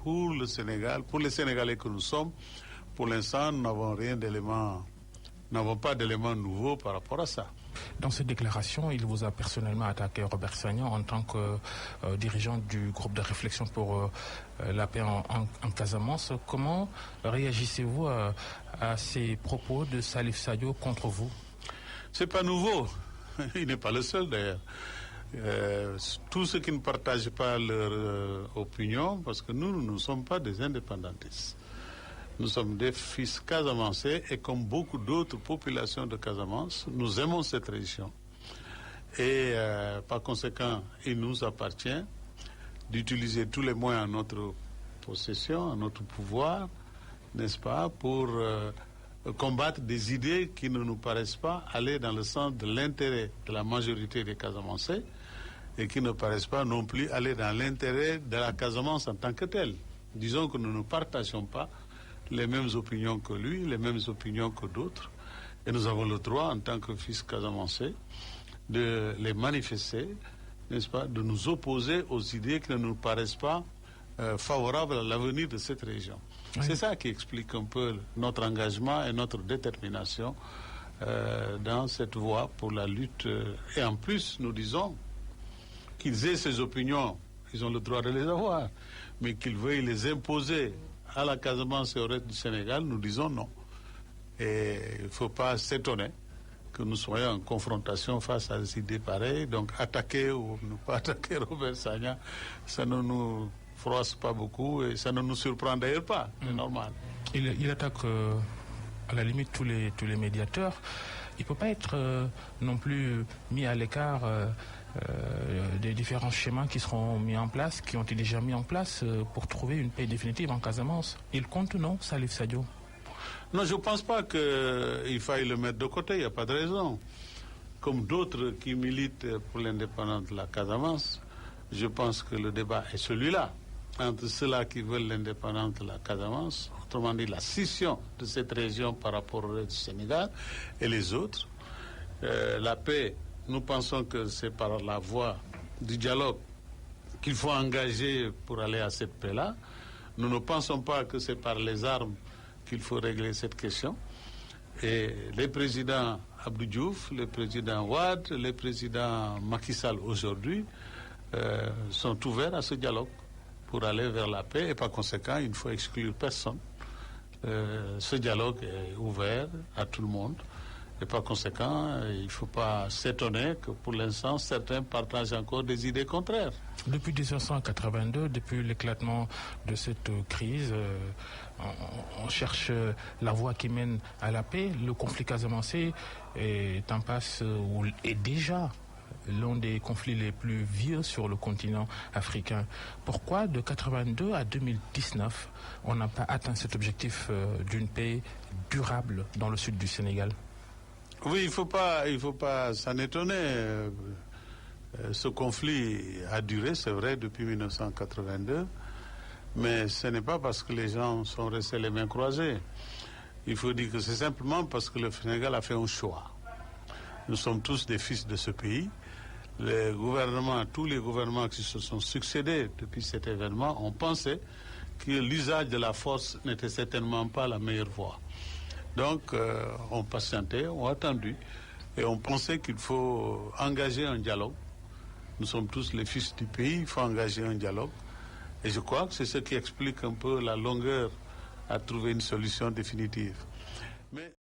pour le Sénégal, pour les Sénégalais que nous sommes, pour l'instant, nous n'avons pas d'éléments nouveaux par rapport à ça. Dans cette déclaration, il vous a personnellement attaqué, Robert Sagna, en tant que dirigeant du groupe de réflexion pour la paix en Casamance. Comment réagissez-vous à ces propos de Salif Sadio contre vous? C'est pas nouveau. Il n'est pas le seul d'ailleurs. Tous ceux qui ne partagent pas leur opinion, parce que nous ne sommes pas des indépendantistes. Nous sommes des fils casamancés et comme beaucoup d'autres populations de Casamance, nous aimons cette région. Et par conséquent, il nous appartient d'utiliser tous les moyens à notre possession, à notre pouvoir, n'est-ce pas, pour combattre des idées qui ne nous paraissent pas aller dans le sens de l'intérêt de la majorité des Casamancés et qui ne paraissent pas non plus aller dans l'intérêt de la Casamance en tant que telle. Disons que nous ne partageons pas les mêmes opinions que lui, les mêmes opinions que d'autres. Et nous avons le droit, en tant que fils casamancés, de les manifester, n'est-ce pas, de nous opposer aux idées qui ne nous paraissent pas favorables à l'avenir de cette région. Oui. C'est ça qui explique un peu notre engagement et notre détermination dans cette voie pour la lutte. Et en plus, nous disons qu'ils aient ces opinions, ils ont le droit de les avoir, mais qu'ils veuillent les imposer à la Casamance et au reste du Sénégal, nous disons non. Et il ne faut pas s'étonner que nous soyons en confrontation face à des idées pareilles. Donc attaquer ou ne pas attaquer Robert Sagna, ça ne nous froisse pas beaucoup et ça ne nous surprend d'ailleurs pas. C'est normal. Il attaque à la limite tous les médiateurs. Il ne peut pas être non plus mis à l'écart des différents schémas qui seront mis en place, qui ont été déjà mis en place pour trouver une paix définitive en Casamance. Il compte, non, Salif Sadio? Non, je ne pense pas qu'il faille le mettre de côté, il n'y a pas de raison. Comme d'autres qui militent pour l'indépendance de la Casamance, je pense que le débat est celui-là, entre ceux-là qui veulent l'indépendance de la Casamance, autrement dit la scission de cette région par rapport au reste du Sénégal, et les autres. La paix, nous pensons que c'est par la voie du dialogue qu'il faut engager pour aller à cette paix-là. Nous ne pensons pas que c'est par les armes qu'il faut régler cette question. Et les présidents Abdou Diouf, le président Wade, le président Macky Sall aujourd'hui sont ouverts à ce dialogue pour aller vers la paix et par conséquent, il ne faut exclure personne. Ce dialogue est ouvert à tout le monde. Et par conséquent, il ne faut pas s'étonner que pour l'instant, certains partagent encore des idées contraires. Depuis 1982, depuis l'éclatement de cette crise, on cherche la voie qui mène à la paix. Le conflit casamancé est en passe ou est déjà l'un des conflits les plus vieux sur le continent africain. Pourquoi de 82 à 2019, on n'a pas atteint cet objectif d'une paix durable dans le sud du Sénégal? Oui, il faut pas s'en étonner. Ce conflit a duré, c'est vrai, depuis 1982, mais ce n'est pas parce que les gens sont restés les mains croisées. Il faut dire que c'est simplement parce que le Sénégal a fait un choix. Nous sommes tous des fils de ce pays. Les gouvernements, tous les gouvernements qui se sont succédés depuis cet événement ont pensé que l'usage de la force n'était certainement pas la meilleure voie. Donc, on patientait, on attendu, et on pensait qu'il faut engager un dialogue. Nous sommes tous les fils du pays, il faut engager un dialogue. Et je crois que c'est ce qui explique un peu la longueur à trouver une solution définitive. Mais